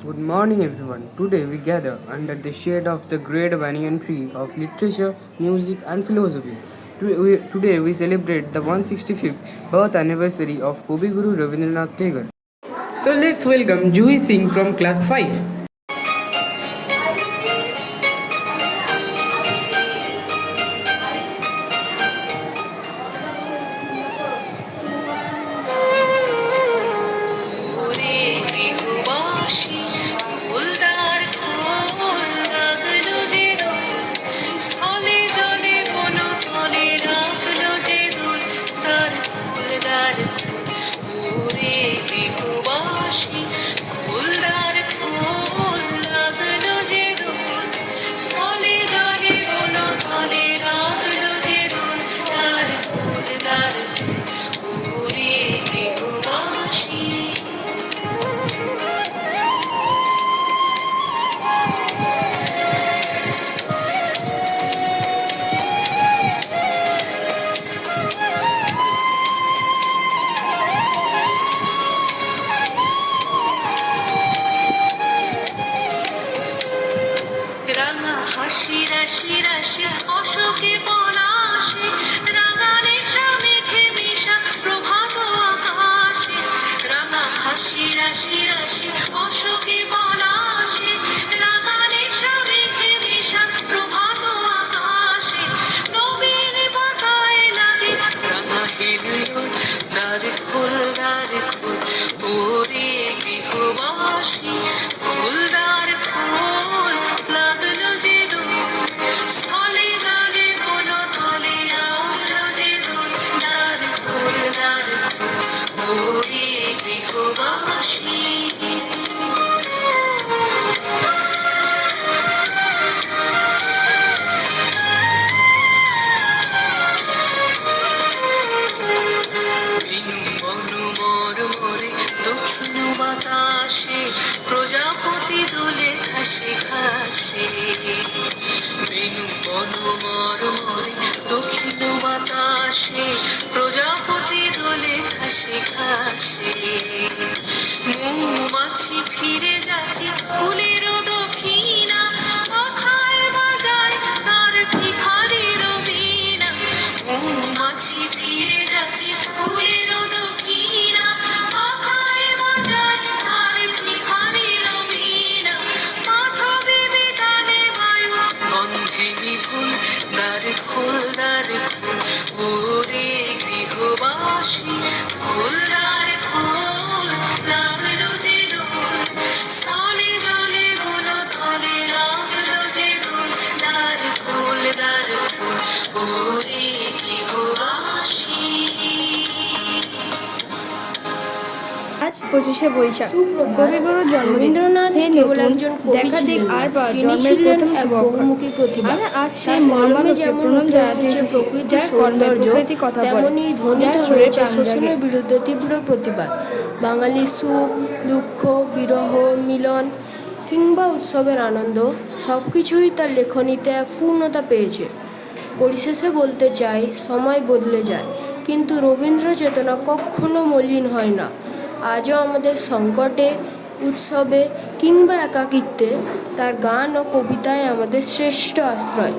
Good morning, everyone. Today we gather under the shade of the great banyan tree of literature, music, and philosophy. Today we celebrate the 165th birth anniversary of Kavi Guru Rabindranath Tagore. So let's welcome Juhi Singh from class 5. রাঙা হাসি রাশি রাশি অশোকে পলাশে রাঙা নেশা মেঘে মিশা প্রভাত আকাশে রাঙা হাসি রাশি রাশি অশোকে পলাশে রাঙা নেশা মেঘে মিশা প্রভাত আকাশে নবীন পাতায় লাগে রাঙা হিলিয়ন দ্বার খোল ওরে গৃহবাসী ফুলদার খোল লাগলো যে দোল স্থলে জলে বন তলে লাগলো যে দোল দ্বার খোল ওরে গৃহবাসী দক্ষিণ বাতাসে প্রজাপতি দোলে ঘাসে ঘাসে বেনু বন মরমরে দক্ষিণ বাতাসে প্রজাপতি দোলে ঘাসে ঘাসে মৌমাছি ফিরে যাচ্ছে ফুলের দক্ষিণা পাখায় বাজায় তার ভিখারির বীণা মৌমাছি ফিরে যাচ্ছে ফুলের দক্ষিণা পাখায় বাজায় তার ভিখারির বীণা মাধবী বিতানে বায়ু গন্ধে বিপুল দ্বার খোল ওরে গৃহবাসী ফুলদার খোল লাগলো যে দোল স্থলে জলে বন তলে লাগলো যে দোল দ্বার খোল ওরে গৃহবাসী। আজ 25শে বৈশাখ কবিগুরুর জন্মদিন। রবীন্দ্রনাথ কেবল একজন কবি ছিলেন না, তিনি ছিলেন এক বহুমুখী প্রতিভা। আজ সেই তার কলমে মহামানবকে যেমন প্রণাম উঠে জানাতে এসেছে এসেছি, প্রকৃতির যার কর্মে সৌন্দর্য, প্রকৃতি কথা বলে, তেমনি ধ্বনিত যার সুরে হয়েছে প্রাণ শোষণের জাগে। বিরুদ্ধে তীব্র প্রতিবাদ। বাঙালির সুখ, দুঃখ, বিরহ, মিলন কিংবা উৎসবের আনন্দ সবকিছুই তার লেখনীতে এক পূর্ণতা পেয়েছে। পরিশেষে বলতে চাই, সময় বদলে যায়, কিন্তু রবীন্দ্র চেতনা কখনো মলিন হয় না। আজও আমাদের সংকটে, উৎসবে কিংবা একাকিত্বে তার গান ও কবিতায় আমাদের শ্রেষ্ঠ আশ্রয়।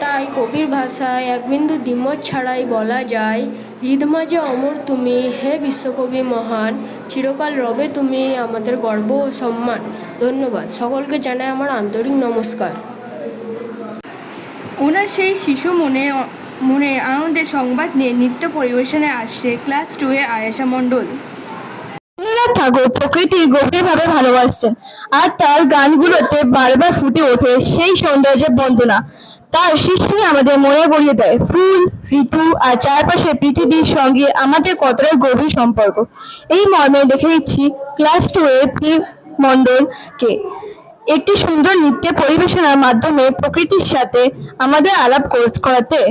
তাই কবির ভাষায় এক বিন্দু দ্বিমত ছাড়াই বলা যায়, হৃদমাঝে অমর তুমি হে বিশ্বকবি মহান, চিরকাল রবে তুমি আমাদের গর্ব ও সম্মান। ধন্যবাদ সকলকে, জানাই আমার আন্তরিক নমস্কার। ওনার সেই শিশু মনে আনন্দের সংবাদ নিয়ে নৃত্য পরিবেশনে আসছে ক্লাস 2 এর আয়েশা মণ্ডল। রবীন্দ্রনাথ ঠাকুর প্রকৃতির গভীরভাবে ভালোবাসতেন, আর তার গানগুলোতে বারবার ফুটে ওঠে সেই সৌন্দর্যের বন্দনা। তার সৃষ্টি আমাদের মনে গড়িয়ে দেয় ফুল, ঋতু আর চারপাশের পৃথিবীর সঙ্গে আমাদের কতটা গভীর সম্পর্ক। এই মর্মে দেখে নিচ্ছি ক্লাস 2 এর পি মণ্ডলকে একটি সুন্দর নৃত্য পরিবেশনার মাধ্যমে প্রকৃতির সাথে আমাদের আলাপ করাতে।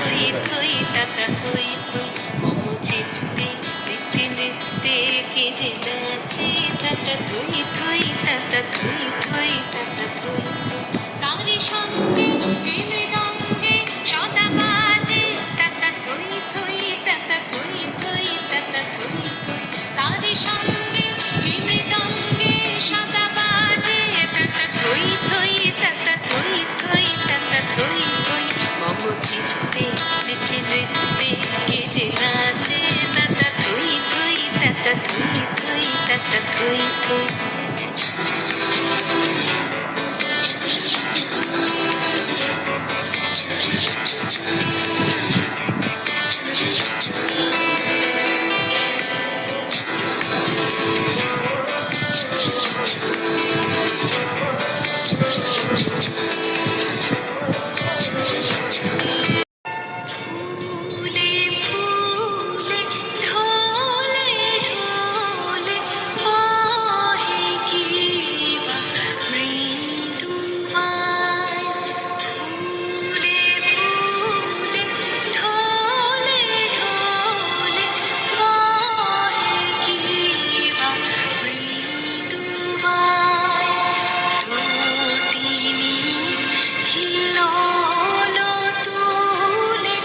থই থই তাতা থই থই মম চিত্তে নৃত্যে নৃত্যে কে যে নাচে তাতা থই থই তাতা থই থই তাতা থই থই তারি সঙ্গে কে মৃদঙ্গে সদা বাজে তাতা থই থই তাতা থই থই তাতা থই থই তারি সঙ্গে কে মৃদঙ্গে সদা বাজে তাতা থই থই তাতা থই থই তাতা থই থই মম চিত্তে নৃত্যে নৃত্যে কে যে নাচে তাতা থই থই তাতা থই থই তাতা থই থই ফুলে ফুলে ঢলে ঢলে বহে কি বা মৃদুবায় ফুলে ফুলে ঢলে ঢলে বহে কি বা মৃদুবায় তটিনী হিল্লোল তুলে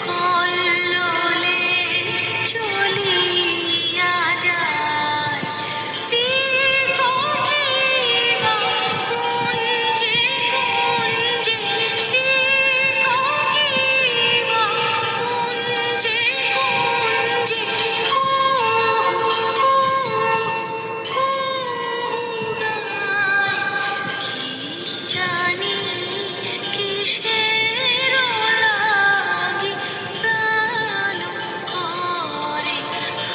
কল্লোলে চলিয়া যায় পিকোকিবা কুঞ্জে কুঞ্জে পিকোকিবা কুঞ্জে কুঞ্জে কি জানি কিসের লাগি প্রাণ করে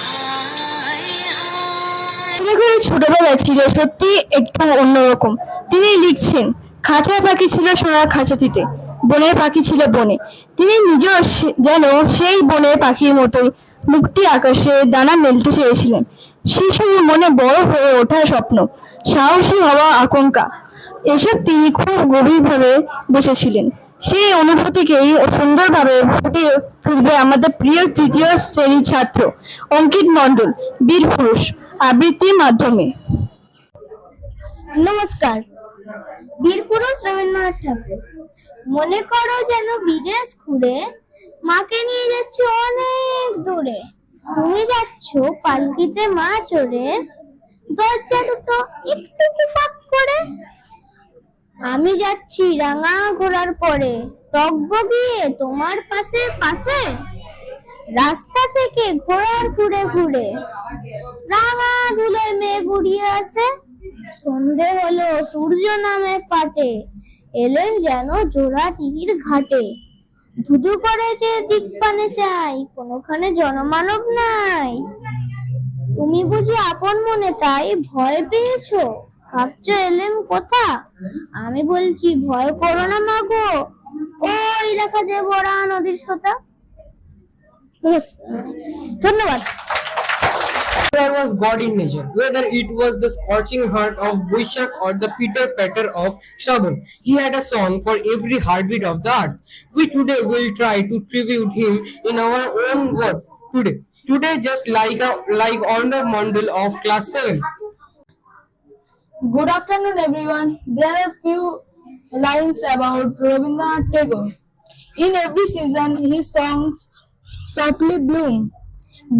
হায় হায় লেখকের ছোটবেলা ছিল সত্যি একটু অন্যরকম। তিনি লিখছেন, খাঁচার পাখি ছিল সোনার খাঁচাটিতে, বনের পাখি ছিল বনে। তিনি নিজেও যেন সেই বনের পাখির মতোই মুক্তি আকাশে দানা মেলতে চেয়েছিলেন। শিশুর মনে বড় হয়ে ওঠার স্বপ্ন, সাহসী হওয়া আকাঙ্ক্ষা, এসব তিনি খুব গভীরভাবে বুঝেছিলেন। সেই অনুভূতিকেই সুন্দরভাবে ফুটিয়ে তুলবে আমাদের প্রিয় তৃতীয় শ্রেণীর ছাত্র অঙ্কিত মণ্ডল বীরপুরুষ আবৃত্তির মাধ্যমে। নমস্কার। বীরপুরুষ রবীন্দ্রনাথ ঠাকুর। মনে করো যেন বিদেশ ঘুরে মাকে নিয়ে যাচ্ছ অনেক দূরে, তুমি যাচ্ছ পালকিতে মা চড়ে, দরজা দুটো একটু ফাঁক করে, আমি যাচ্ছি রাঙা ঘোড়ার পরে, টগবগিয়ে তোমার পাশে পাশে, রাস্তা থেকে ঘোড়ার ঘুরে ঘুরে, রাঙা ধুলোয় মেঘ উড়িয়ে আসে, সন্ধে হলো সূর্য নামে পাটে, এলেন যেন জোড়া তীর ঘাটে, ধুধু করে যে দিক পানে চাই, কোনোখানে জনমানব নাই, তুমি বুঝি আপন মনে তাই ভয় পেয়েছো, ভাবছো এলেন কোথা, আমি বলছি ভয় করো না মাগো, ওই দেখা যায় বড়া নদীর সোতা। ধন্যবাদ। There was God in nature, whether it was the scorching heart of Boishak or the pitter patter of Shaban. He had a song for every heartbeat of the earth. We today will try to tribute him in our own words. Today, just like Arnav Mandal of class 7. Good afternoon, everyone. There are few lines about Rabindranath Tagore. In every season, his songs softly bloom,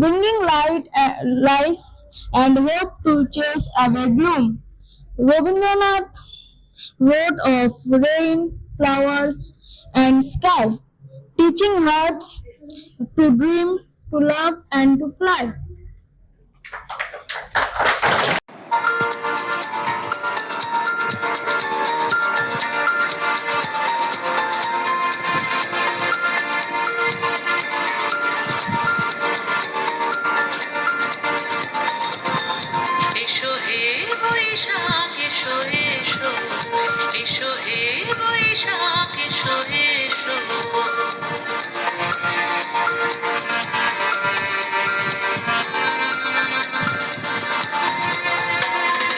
bringing light and hope to chase away gloom. Rabindranath wrote of rain, flowers, and sky, teaching hearts to dream, to love, and to fly. এসো হে বৈশাখ এসো এসো, এসো হে বৈশাখ এসো এসো,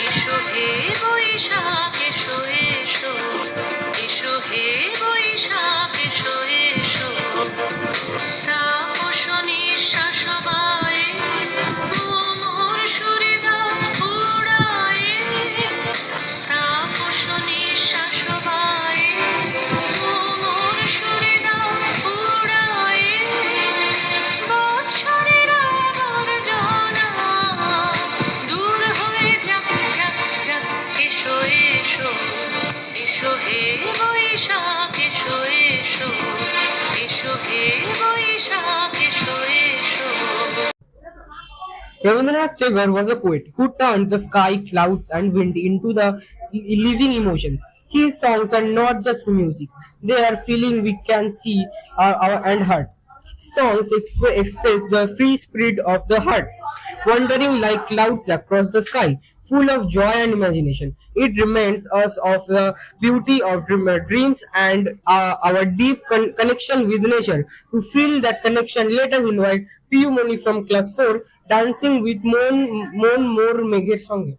এসো হে বৈশাখ এসো এসো, এসো হে বৈশাখ এসো এসো, বৈশাখ এসো এসো এসো হে বৈশাখ এসো এসো Rabindranath Tagore was a poet who turned the sky, clouds, and wind into the living emotions. His songs are not just music; they are feeling we can see and heart. Songs express the free spirit of the heart, wandering like clouds across the sky, full of joy and imagination. It reminds us of the beauty of dreams and our deep connection with nature. To feel that connection, let us invite Piyu Moni from class 4 dancing with Mon More Megher Songe.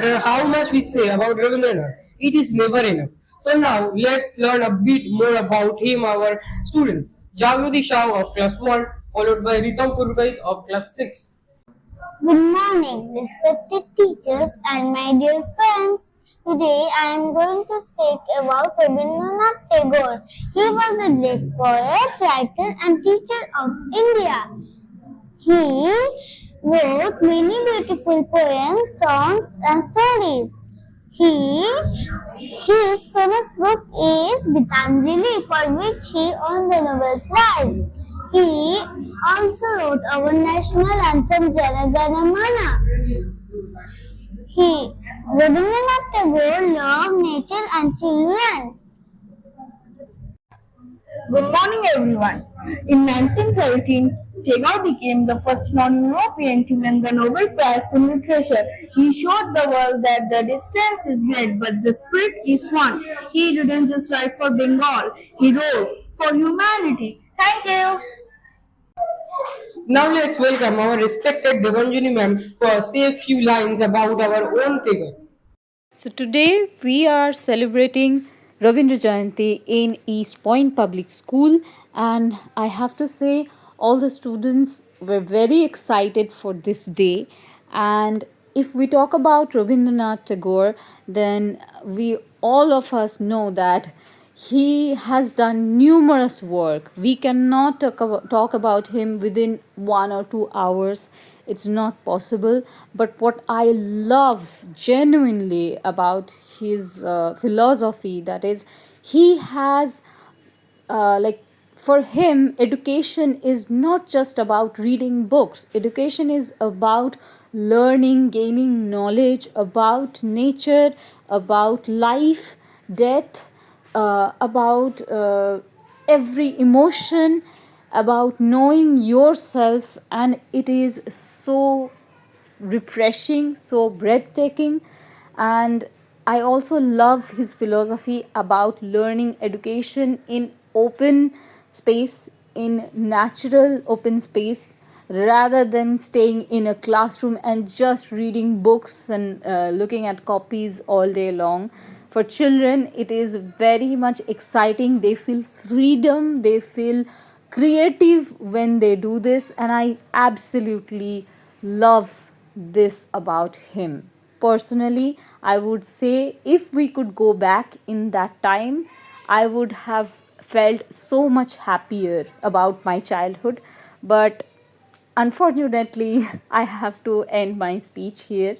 matter how much we say about Rabindranath, it is never enough. So now let's learn a bit more about him, our students. Jagrati Shah of class 1, followed by Ritam Purkait of class 6. Good morning, respected teachers and my dear friends. Today I am going to speak about Rabindranath Tagore. He was a great poet, writer, and teacher of India. He wrote many beautiful poems, songs, and stories. His famous book is Gitanjali, for which he won the Nobel Prize. He also wrote our national anthem Jana Gana Mana. Rabindranath Tagore loved nature and children. Good morning, everyone. In 1913, Tagore became the first non-European to win the Nobel Prize in Literature. He showed the world that the distance is great, but the spirit is one. He didn't just write for Bengal, he wrote for humanity. Thank you. Now let's welcome our respected Devanjani ma'am for say a few lines about our own Tagore. So today we are celebrating Rabindra Jayanti in East Point Public School, and I have to say all the students were very excited for this day. And if we talk about Rabindranath Tagore, then we all of us know that he has done numerous work. We cannot talk about him within 1 or 2 hours. It's not possible. But what I love genuinely about his philosophy, that is, he has for him, education is not just about reading books. Education is about learning, gaining knowledge about nature, about life, death, about every emotion, about knowing yourself, and it is so refreshing, so breathtaking. And I also love his philosophy about learning education in open space, in natural open space, rather than staying in a classroom and just reading books and looking at copies all day long. For children, it is very much exciting. They feel freedom, they feel creative when they do this, and I absolutely love this about him. Personally, I would say if we could go back in that time, I would have felt so much happier about my childhood. But unfortunately, I have to end my speech here.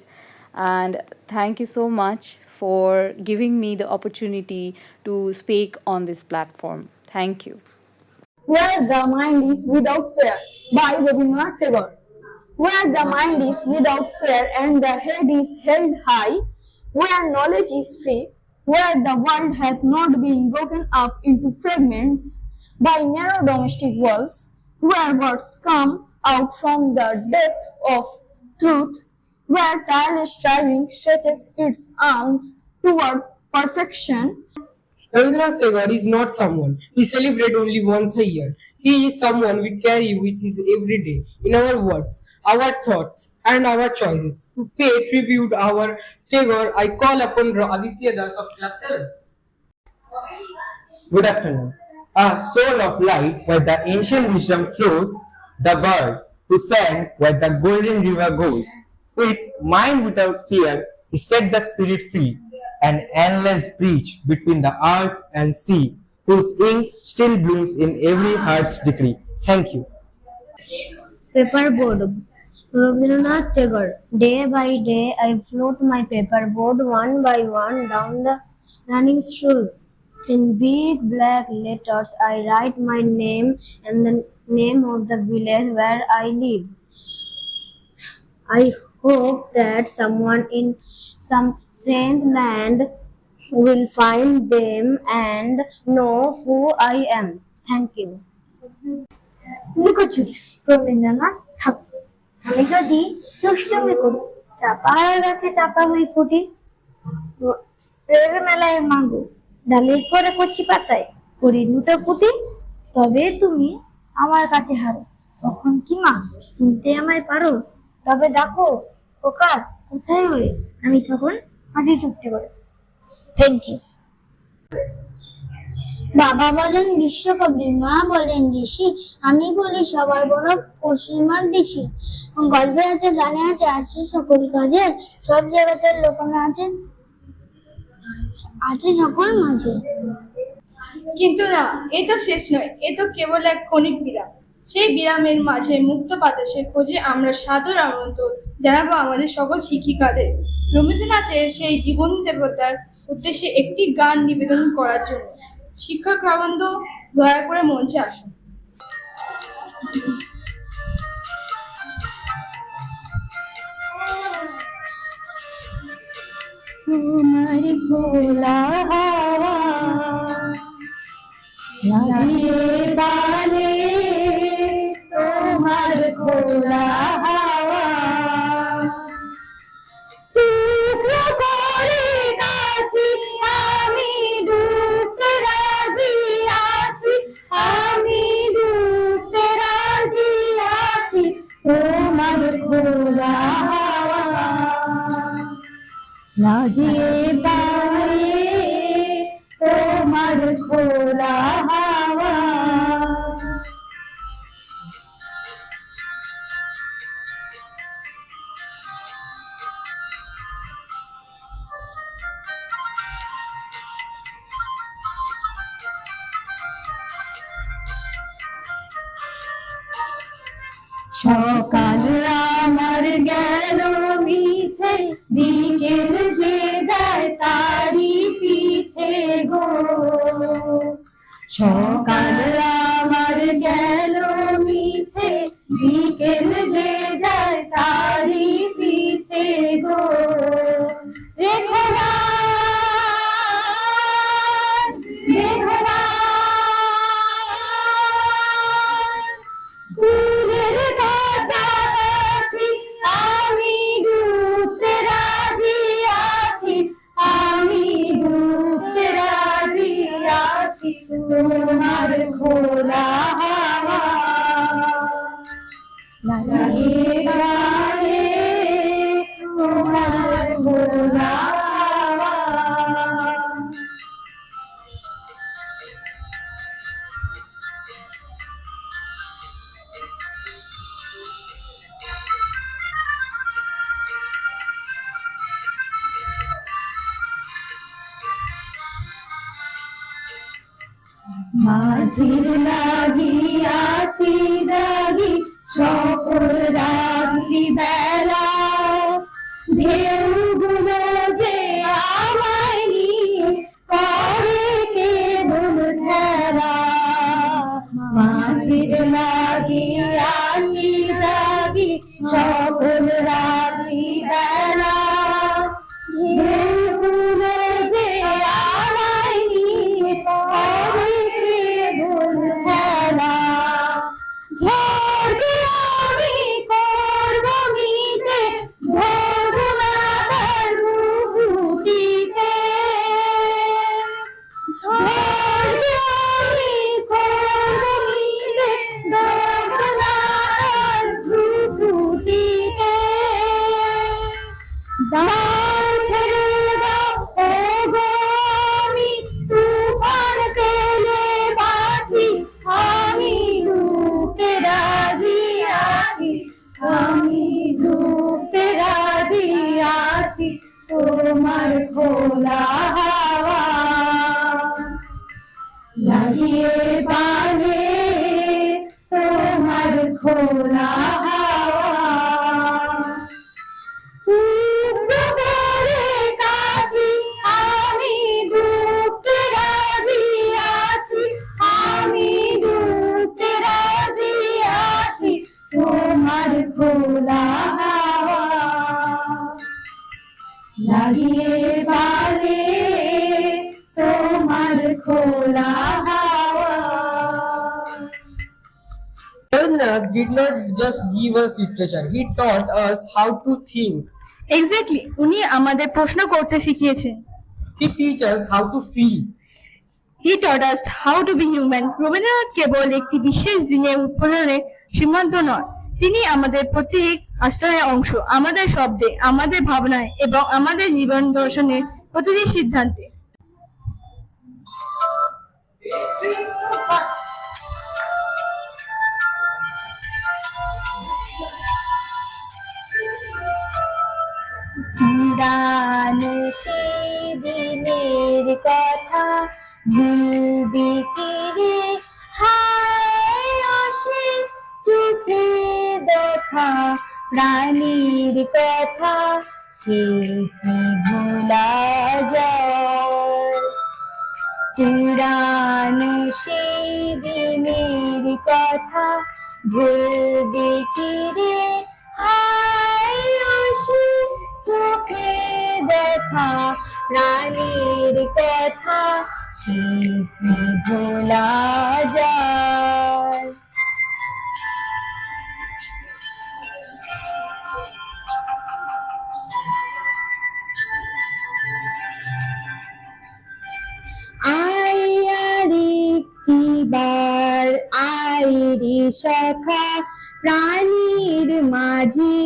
And thank you so much for giving me the opportunity to speak on this platform. Thank you. Where the mind is without fear by Rabindranath Tagore. Where the mind is without fear and the head is held high, where knowledge is free, where the world has not been broken up into fragments by narrow domestic walls, where words come out from the depth of truth, where tireless striving stretches its arms toward perfection. Rabindranath Tagore is not someone we celebrate only once a year. He is someone we carry with us every day in our words, our thoughts, and our choices. To pay tribute our Tagore, I call upon Aditya Das of class 7. Good afternoon. A soul of light where the ancient wisdom flows, the bird who sang where the golden river goes. With mind without fear, he set the spirit free, an endless breach between the earth and sea, whose ink still blooms in every heart's decree. Thank you. Paperboard. Rabindranath Tagore. Day by day, I float my paperboard one by one down the running street. In big black letters, I write my name and the name of the village where I live. I hope that someone in some strange land will find them and know who I am. Thank you. লুকোচুরি রবীন্দ্রনাথ ঠাকুর। আমি যদি দুষ্টুমি করি, চাপার গাছে চাপা হয়ে ফুটি, রেল মেলায় মাগো, ডালের পরে কচি পাতায় করি লুটোপুটি, তবে তুমি আমার কাছে হারো। তখন কি মা চিনতে আমায় পারো? তবে দেখো খোকা, কোথায় ওরে? আমি তখন হাসি চুপটি করে থ্যাংক ইউ। বাবা বলেন বিশ্বকবি, মা বলেন ঋষি, আমি বলি সবার বড় পশ্চিমার দেশি। গল্পে আছে, গানে আছে, আছে সকল কাজে, সব জগতের লোকনা আছে, আছে সকল মাঝে। কিন্তু না, এ তো শেষ নয়, এ তো কেবল এক ক্ষণিক বিরাম। সেই বিরামের মাঝে মুক্ত বাতাসের খোঁজে আমরা সাদর আমন্ত্রণ জানাবো আমাদের সকল শিক্ষিকাদের রবীন্দ্রনাথের সেই জীবন দেবতার উদ্দেশ্যে একটি গান নিবেদন করার জন্য। শিক্ষক রাবন্ধ, দয়া করে মঞ্চে আসুন। তোমার ভোলা হাওয়া লাগিয়ে বালে, তোমার খোলা হাওয়া টুকরো করে কাছি, আমি ডুবতে রাজি আছি, আমি ডুবতে রাজি আছি, তোমার খোলা হাওয়া লাগিয়ে বালে, তোমার খোলা হাওয়া। সকাল আমার গেল মিছে, বিকেল যে যায় তারি পিছে গো। সকাল আমার গেল মিছে, বিকেল যে যায় তারি পিছে গো। রেখো না, রেখো না ফুলের কাছাকাছি, আমি ডুবতে রাজি আছি, আমি ডুবতে রাজি আছি, তোমার খোলা হাওয়া লাগিয়ে গায়ে, তোমার খোলা হাওয়া। মাঝির লাগিয়াছি জাগি, সকল রাত্রি বেলা, ঢেউগুলো যে আমায় নিয়ে করে কেবল খেলা। মাঝির লাগিয়াছি জাগি, সকল রাত্রি বেলা, ঢেউগুলো যে আমায় নিয়ে করে কেবল খেলা। ঝড়কে আমি করব মিটে, ধরবো না তার মুকুটিতে। ঝড়কে আমি করব মিটে, ধরবো না তার মুকুটিতে। দাও ছেড়ে দাও ও গো, আমি তুফান পেলে বাঁচি, আমি ডুবতে রাজি আছি, আমি ডুবতে রাজি আছি, তোমার খোলা হাওয়া লাগিয়ে বালে, তোমার খোলা হাওয়া। টুকরো করে কাছি, আমি ডুবতে রাজি আছি, আমি ডুবতে রাজি আছি, তোমার খোলা হাওয়া লাগিয়ে বালে, তোমার খোলা হাওয়া। Rabindranath did not just give us literature, he taught us how to think. Exactly, উনি আমাদের প্রশ্ন করতে শিখিয়েছেন। He teaches us how to feel. He taught us how to be human. Rabindranath কেবল একটি বিশেষ দিনে উৎপন্নের সীমান্ত নয়, তিনি আমাদের প্রত্যেক আশ্রয়ের অংশ, আমাদের শব্দে, আমাদের ভাবনায় এবং আমাদের জীবন দর্শনের প্রতিটি সিদ্ধান্তে। পুরানো সেদিনের কথা ভুলবি কি রে, হায় অশেষ চোখে দেখা প্রাণীর কথা সে কি ভোলা যায়। পুরানো সেদিনের কথা ভুলবি কি রে, হায় অশেষ চোখে দেখা প্রাণীর কথা সে কি ভোলা যায়। আরেকটিবার আইরি সখা প্রাণীর মাঝি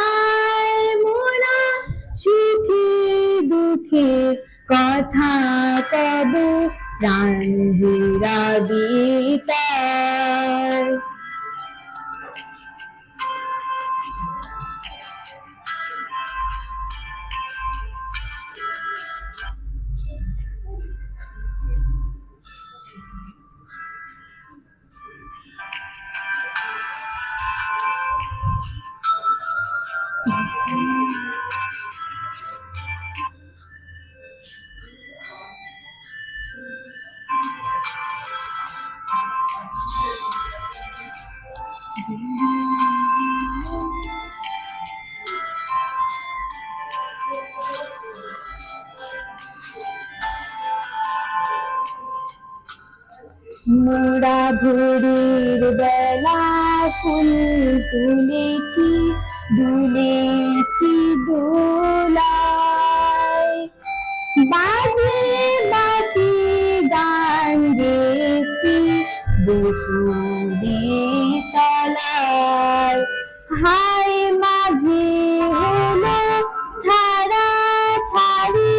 আয়, মোরা সুখে দুঃখে কথা কব প্রাণ জুড়াবি তার। মোরা ভোরের বেলা ফুল তুলেছি, দুলেছি দোলায়, বাজে বাঁশি গান গেছি বসুরি তলায়। হায় মাঝে হলো ছাড়া ছাড়ি,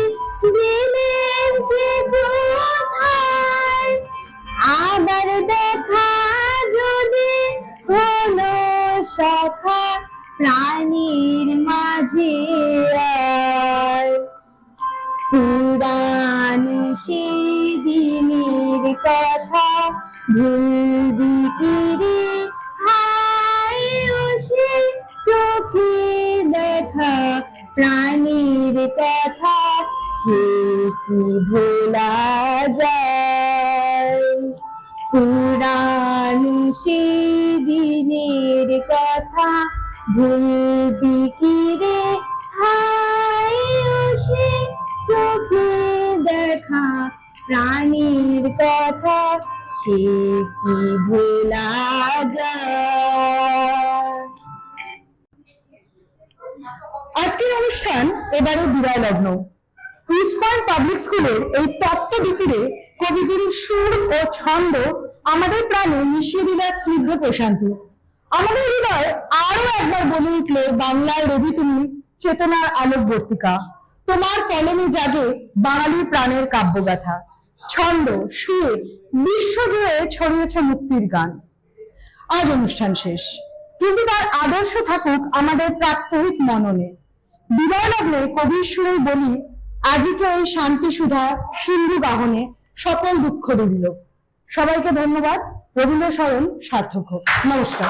দিলেন কে কোথায়, আবার দেখা যদি হলো সখা প্রাণীর মাঝে আয়। পুরানো সেদিনের কথা ভুলবি কি রে, হায় সে চোখে দেখা প্রাণীর কথা সে কি ভোলা যায়। পুরানো সেদিনের কথা ভুলবি কি রে, হায় সে চোখে দেখা প্রাণীর কথা সে কি ভোলা যায়। আজকের অনুষ্ঠান এবারে বিদায় লগ্ন। ইস্ট পয়েন্ট পাবলিক স্কুলের এই তপ্ত দুপুরে কবিগুরুর সুর ও ছন্দ আমাদের প্রাণে মিশিয়ে দিল এক স্নিগ্ধ প্রশান্তি। আমাদের হৃদয় আরো একবার বলে উঠল বাংলার রবি তুমি চেতনার আলোকবর্তিকা, তোমার কলমে জাগে বাঙালির প্রাণের কাব্যগাথা। ছন্দ সুরে বিশ্বজুড়ে ছড়িয়েছে মুক্তির গান। আজ অনুষ্ঠান শেষ, কিন্তু তার আদর্শ থাকুক আমাদের প্রাত্যহিক মননে। বিদায় লগ্নে কবির সুরেই বলি, আজিকে এই শান্তি সুধা সিন্ধু গাহনে সকল দুঃখ দূরিল। সবাইকে ধন্যবাদ। রবীন্দ্র স্মরণ সার্থক হোক। নমস্কার।